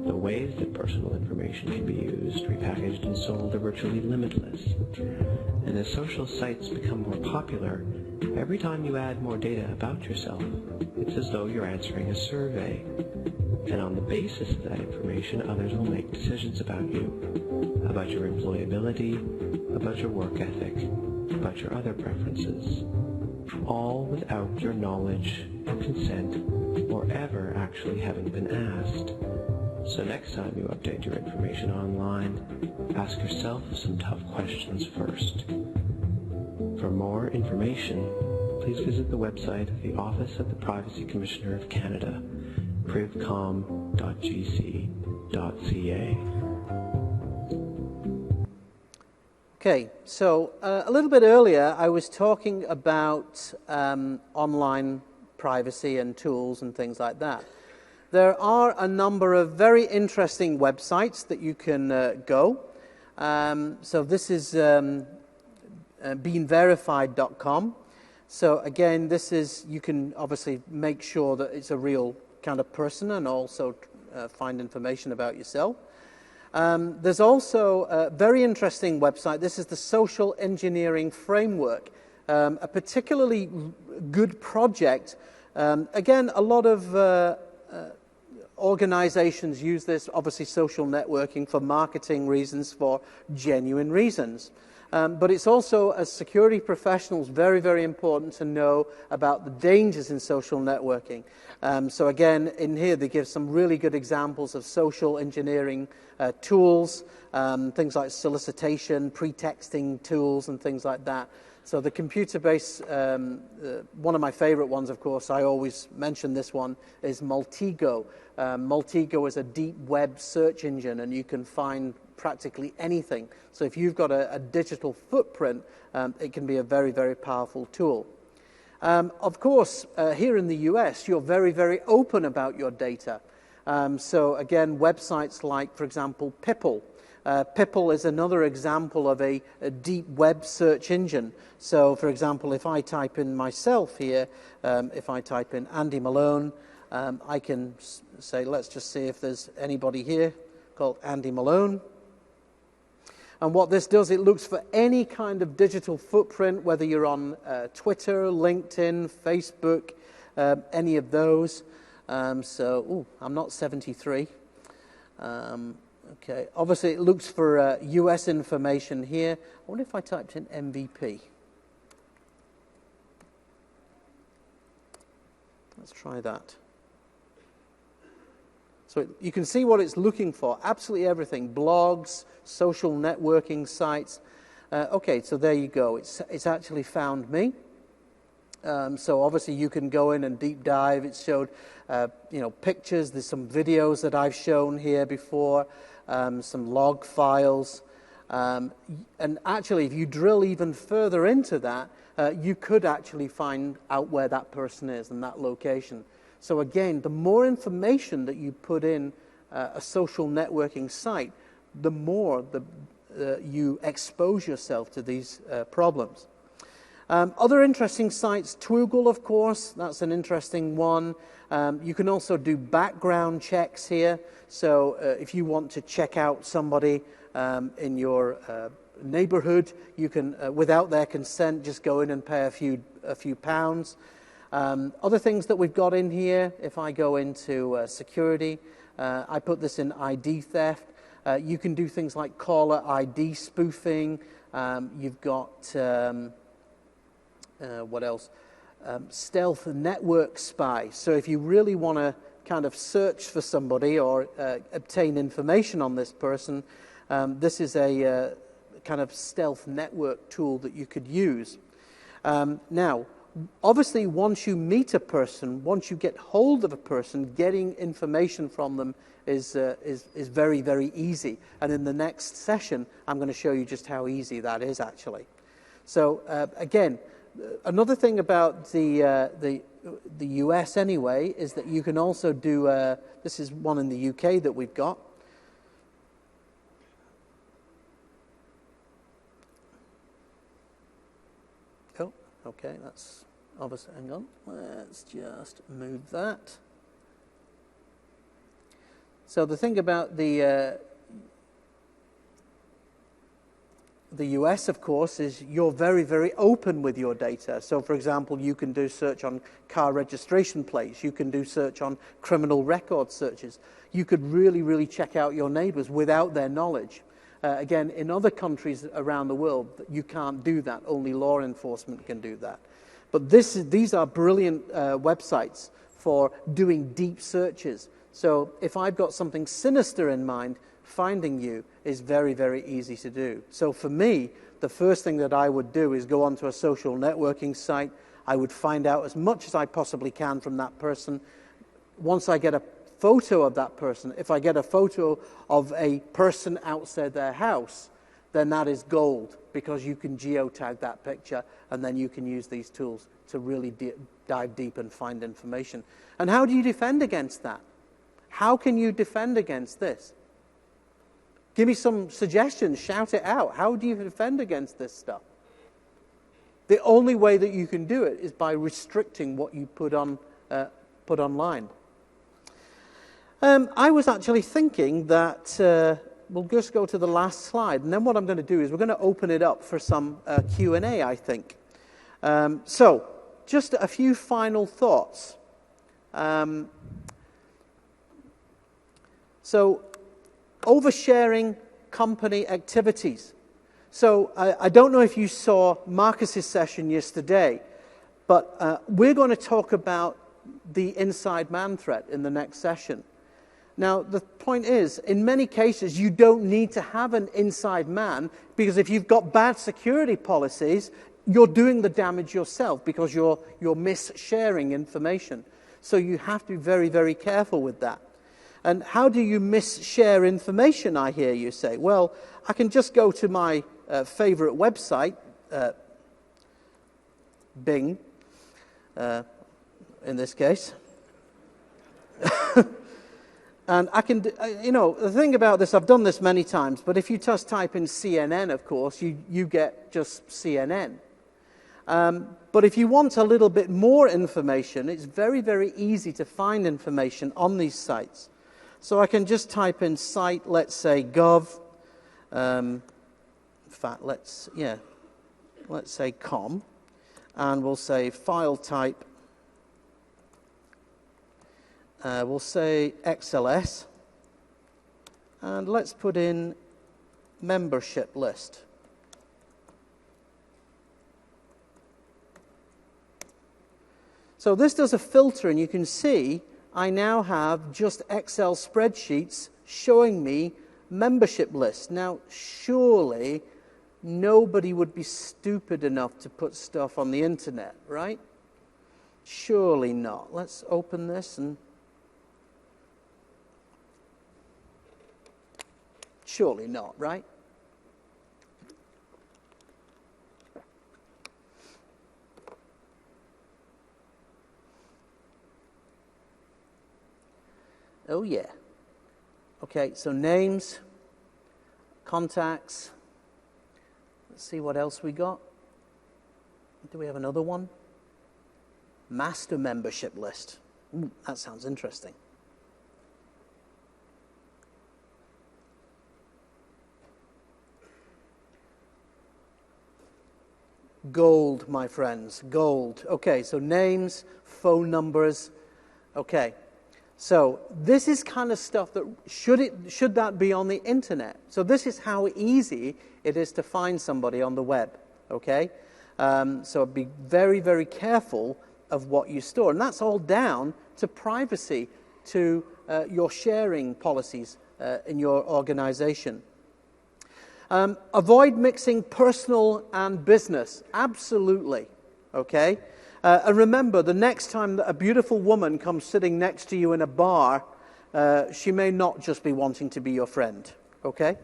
The ways that personal information can be used, repackaged, and sold are virtually limitless. And as social sites become more popular, every time you add more data about yourself, it's as though you're answering a survey. And on the basis of that information, others will make decisions about you, about your employability, about your work ethic, about your other preferences, all without your knowledge or consent or ever actually having been asked. So next time you update your information online, ask yourself some tough questions first. For more information, please visit the website of the Office of the Privacy Commissioner of Canada, privcom.gc.ca. Okay, so a little bit earlier I was talking about online privacy and tools and things like that. There are a number of very interesting websites that you can go. So this is beenverified.com. So again, this is, you can obviously make sure that it's a real kind of person and also find information about yourself. There's also a very interesting website. This is the Social Engineering Framework, a particularly good project. Again, a lot of organizations use this, obviously social networking, for marketing reasons, for genuine reasons. But it's also, as security professionals, very, very important to know about the dangers in social networking. So again, in here they give some really good examples of social engineering tools, things like solicitation, pretexting tools, and things like that. So the computer-based, one of my favorite ones, of course, I always mention this one, is Multigo. Multigo is a deep web search engine, and you can find practically anything. So if you've got a digital footprint, it can be a very, very powerful tool. Of course, here in the US, you're very, very open about your data. So again, websites like, for example, Pipple. Pipple is another example of a deep web search engine. So, for example, if I type in myself here, if I type in Andy Malone, I can say, let's just see if there's anybody here called Andy Malone. And what this does, it looks for any kind of digital footprint, whether you're on Twitter, LinkedIn, Facebook, any of those. I'm not 73. Okay, obviously it looks for US information here. I wonder if I typed in MVP. Let's try that. So you can see what it's looking for, absolutely everything, blogs, social networking sites. Okay, so there you go, it's actually found me. So obviously you can go in and deep dive. It showed, pictures. There's some videos that I've shown here before, some log files. And actually, if you drill even further into that, you could actually find out where that person is and that location. So again, the more information that you put in a social networking site, the more you expose yourself to these problems. Other interesting sites, Twoogle, of course, that's an interesting one. You can also do background checks here. So if you want to check out somebody in your neighborhood, you can, without their consent, just go in and pay a few pounds. Other things that we've got in here, if I go into security, I put this in ID theft. You can do things like caller ID spoofing. You've got... what else? Stealth network spy. So if you really want to kind of search for somebody or obtain information on this person, this is a kind of stealth network tool that you could use. Now, obviously, once you meet a person, once you get hold of a person, getting information from them is very, very easy. And in the next session, I'm going to show you just how easy that is, actually. So, again, another thing about the US anyway is that you can also do, this is one in the UK that we've got. Oh, okay, that's obviously, hang on, let's just move that. So the thing about the the US, of course, is you're very, very open with your data. So, for example, you can do search on car registration plates. You can do search on criminal record searches. You could really, really check out your neighbors without their knowledge. Again, in other countries around the world, you can't do that. Only law enforcement can do that. But these are brilliant websites for doing deep searches. So if I've got something sinister in mind, finding you is very, very easy to do. So for me, the first thing that I would do is go onto a social networking site. I would find out as much as I possibly can from that person. Once I get a photo of that person, if I get a photo of a person outside their house, then that is gold, because you can geotag that picture, and then you can use these tools to really dive deep and find information. And how do you defend against that? How can you defend against this? Give me some suggestions. Shout it out. How do you defend against this stuff? The only way that you can do it is by restricting what you put online. I was actually thinking that we'll just go to the last slide, and then what I'm going to do is we're going to open it up for some Q&A, I think. So, just a few final thoughts. So, oversharing company activities. So, I don't know if you saw Marcus's session yesterday, but we're going to talk about the inside man threat in the next session. Now, the point is, in many cases, you don't need to have an inside man, because if you've got bad security policies, you're doing the damage yourself, because you're mis-sharing information. So you have to be very, very careful with that. And how do you mis-share information, I hear you say? Well, I can just go to my favorite website, Bing, in this case. And I can, the thing about this, I've done this many times, but if you just type in CNN, of course, you get just CNN. But if you want a little bit more information, it's very, very easy to find information on these sites. So I can just type in site, let's say gov. In fact, let's say com, and we'll say file type. We'll say XLS, and let's put in membership list. So this does a filter, and you can see I now have just Excel spreadsheets showing me membership lists. Now, surely nobody would be stupid enough to put stuff on the internet, right? Surely not. Let's open this and... Surely not, right? Oh, yeah. Okay, so names, contacts. Let's see what else we got. Do we have another one? Master membership list. Ooh, that sounds interesting. Gold, my friends, gold. Okay, so names, phone numbers. Okay, so this is kind of stuff that should that be on the internet? So this is how easy it is to find somebody on the web. Okay, so be very, very careful of what you store, and that's all down to privacy, to your sharing policies in your organization. Avoid mixing personal and business. Absolutely. Okay? And remember, the next time that a beautiful woman comes sitting next to you in a bar, she may not just be wanting to be your friend. Okay?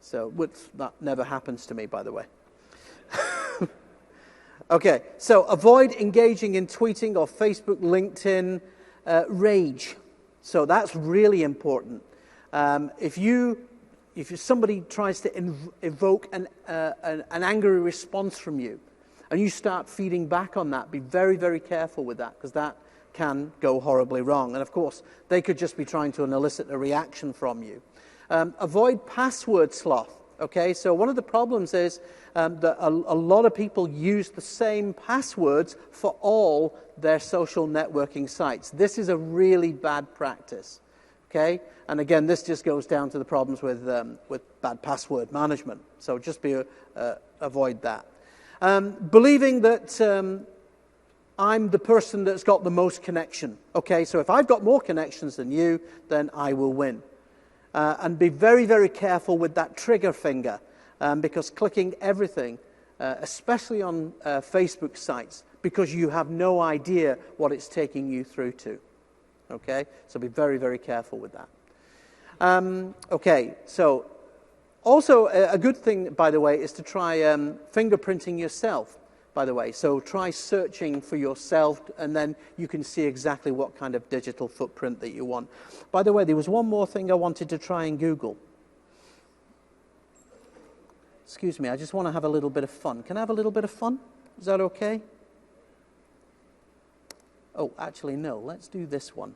So, that never happens to me, by the way. Okay, so avoid engaging in tweeting or Facebook, LinkedIn, rage. So that's really important. If somebody tries to evoke an angry response from you, and you start feeding back on that, be very, very careful with that, because that can go horribly wrong. And of course, they could just be trying to elicit a reaction from you. Avoid password sloth. Okay, so one of the problems is that a lot of people use the same passwords for all their social networking sites. This is a really bad practice. Okay, and again, this just goes down to the problems with bad password management. So just avoid that. Believing that I'm the person that's got the most connection. Okay, so if I've got more connections than you, then I will win. And be very, very careful with that trigger finger, because clicking everything, especially on Facebook sites, because you have no idea what it's taking you through to. Okay, so be very, very careful with that. Okay, so also a good thing, by the way, is to try fingerprinting yourself, by the way. So try searching for yourself, and then you can see exactly what kind of digital footprint that you want. By the way, there was one more thing I wanted to try and Google. Excuse me, I just want to have a little bit of fun. Can I have a little bit of fun? Is that okay? Oh, actually, no. Let's do this one.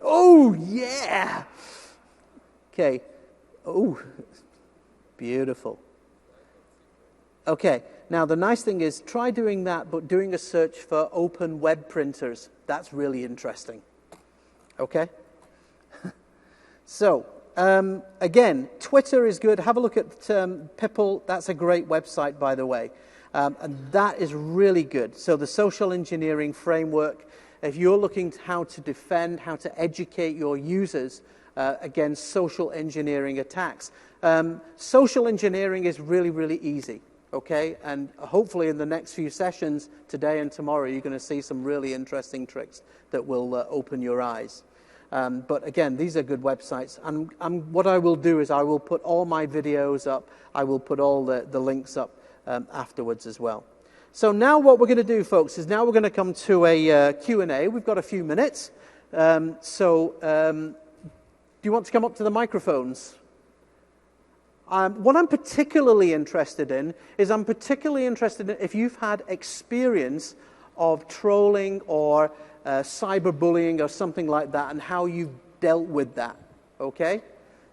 Oh, yeah! Okay. Oh, beautiful. Okay, now the nice thing is try doing that, but doing a search for open web printers. That's really interesting. Okay? So, again, Twitter is good. Have a look at Pipple. That's a great website, by the way. And that is really good. So the social engineering framework, if you're looking at how to defend, how to educate your users against social engineering attacks, social engineering is really, really easy. Okay, and hopefully in the next few sessions today and tomorrow, you're going to see some really interesting tricks that will open your eyes. But again, these are good websites. And what I will do is I will put all my videos up. I will put all the links up afterwards as well. So now what we're going to do, folks, is now we're going to come to a Q&A. We've got a few minutes. Do you want to come up to the microphones? What I'm particularly interested in is if you've had experience of trolling or cyberbullying or something like that, and how you've dealt with that. Okay?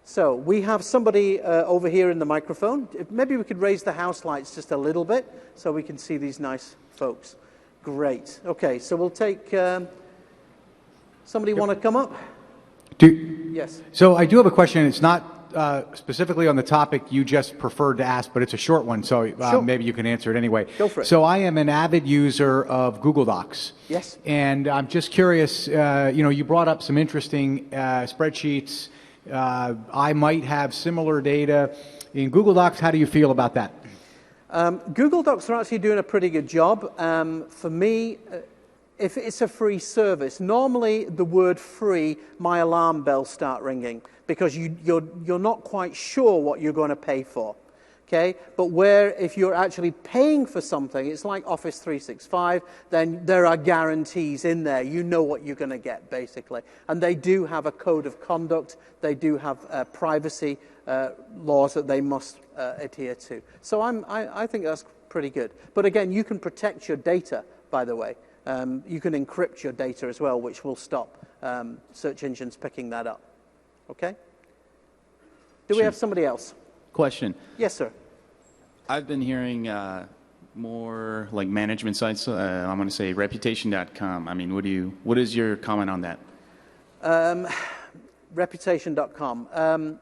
So we have somebody over here in the microphone. Maybe we could raise the house lights just a little bit so we can see these nice folks. Great. Okay, so we'll take... somebody want to come up? Yes. So I do have a question. It's not specifically on the topic you just preferred to ask, but it's a short one, so Sure. maybe you can answer it anyway. Go for it. So I am an avid user of Google Docs. Yes. And I'm just curious, you brought up some interesting spreadsheets. I might have similar data in Google Docs. How do you feel about that? Google Docs are actually doing a pretty good job. For me, if it's a free service, normally the word free, my alarm bells start ringing because you're not quite sure what you're going to pay for. Okay? But if you're actually paying for something, it's like Office 365, then there are guarantees in there. You know what you're going to get, basically. And they do have a code of conduct. They do have privacy laws that they must adhere to. So I think that's pretty good. But again, you can protect your data, by the way. You can encrypt your data as well, which will stop search engines picking that up. Okay? Do we have somebody else? Question. Yes, sir. I've been hearing more like management sites. I'm going to say reputation.com. I mean, what is your comment on that? Reputation.com.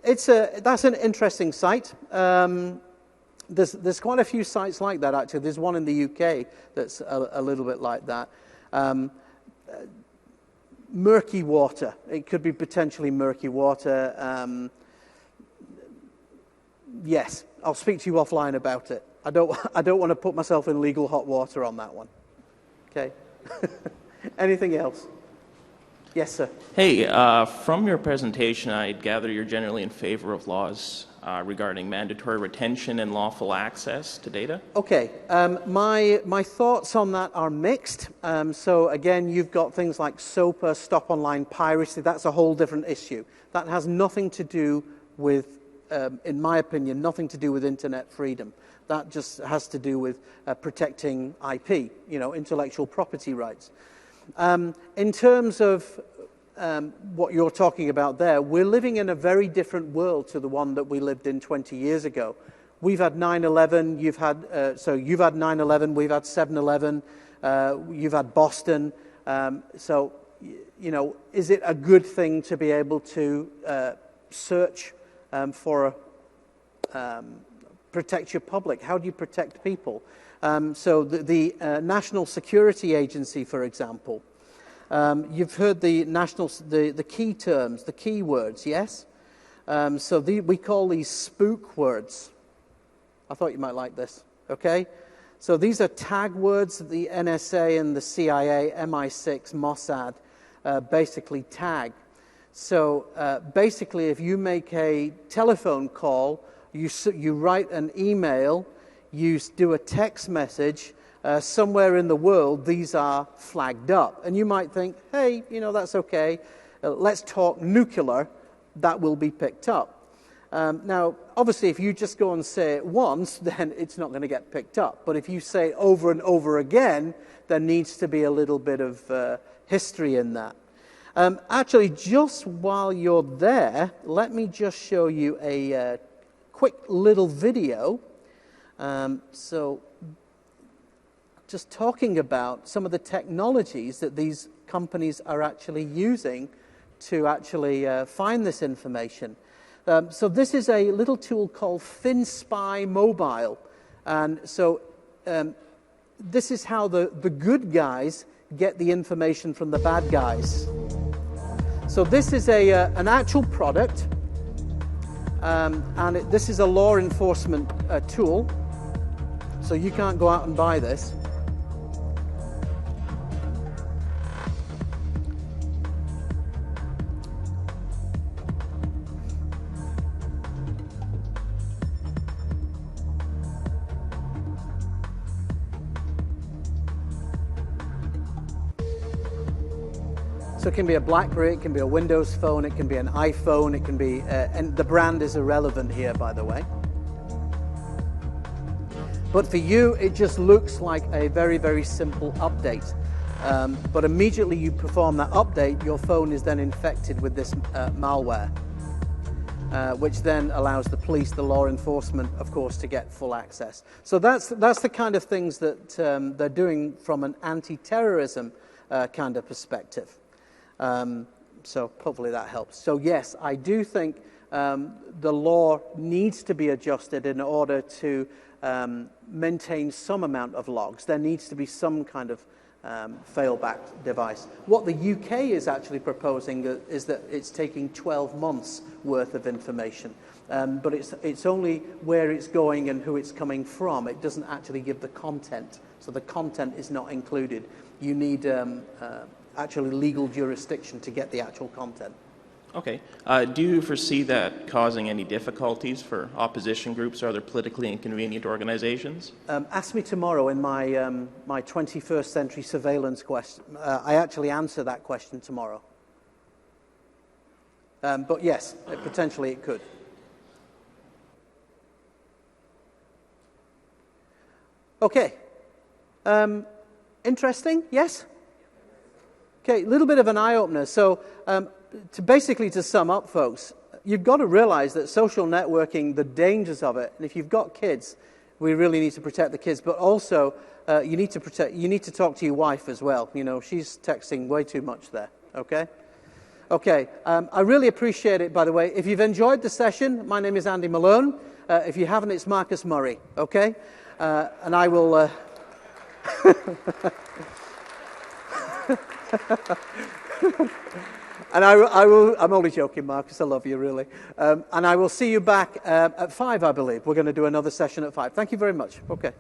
That's an interesting site. There's quite a few sites like that, actually. There's one in the UK that's a little bit like that. Murky water. It could be potentially murky water. Yes, I'll speak to you offline about it. I don't want to put myself in legal hot water on that one. Okay. Anything else? Yes, sir. Hey, from your presentation, I gather you're generally in favor of laws regarding mandatory retention and lawful access to data? Okay, my thoughts on that are mixed. So again, you've got things like SOPA, Stop Online Piracy. That's a whole different issue. That has nothing to do with, in my opinion, nothing to do with internet freedom. That just has to do with protecting IP, intellectual property rights. In terms of what you're talking about there, we're living in a very different world to the one that we lived in 20 years ago. We've had 9/11, you've had 9/11, we've had 7/11, you've had Boston. Is it a good thing to be able to search protect your public? How do you protect people? The National Security Agency, for example, you've heard the key terms, the key words, yes? We call these spook words. I thought you might like this, okay? So these are tag words that the NSA and the CIA, MI6, Mossad basically tag. So basically, if you make a telephone call, you write an email, you do a text message, somewhere in the world, these are flagged up. And you might think, hey, that's okay. Let's talk nuclear. That will be picked up. Now, obviously, if you just go and say it once, then it's not going to get picked up. But if you say it over and over again, there needs to be a little bit of history in that. Actually, just while you're there, let me just show you a quick little video. Just talking about some of the technologies that these companies are actually using to actually find this information. So this is a little tool called FinSpy Mobile. And so this is how the good guys get the information from the bad guys. So this is an actual product. And this is a law enforcement tool. So you can't go out and buy this. So it can be a BlackBerry, it can be a Windows phone, it can be an iPhone, it can be, and the brand is irrelevant here, by the way. But for you, it just looks like a very, very simple update. But immediately you perform that update, your phone is then infected with this malware, which then allows the police, the law enforcement, of course, to get full access. So that's the kind of things that they're doing from an anti-terrorism kind of perspective. So hopefully that helps. So yes, I do think the law needs to be adjusted in order to maintain some amount of logs. There needs to be some kind of fail-back device. What the UK is actually proposing is that it's taking 12 months worth of information. But it's only where it's going and who it's coming from. It doesn't actually give the content. So the content is not included. You need actually legal jurisdiction to get the actual content. Okay. Do you foresee that causing any difficulties for opposition groups or other politically inconvenient organizations? Ask me tomorrow in my, my 21st century surveillance question. I actually answer that question tomorrow. But yes, potentially it could. Okay. Interesting? Yes? Okay, a little bit of an eye-opener. So to sum up, folks, you've got to realize that social networking, the dangers of it, and if you've got kids, we really need to protect the kids, but also you need to talk to your wife as well. She's texting way too much there, okay? Okay, I really appreciate it, by the way. If you've enjoyed the session, my name is Andy Malone. If you haven't, it's Marcus Murray, okay? And I will... And I will, I'm only joking, Marcus, I love you, really. And I will see you back at 5, I believe. We're going to do another session at 5. Thank you very much. Okay.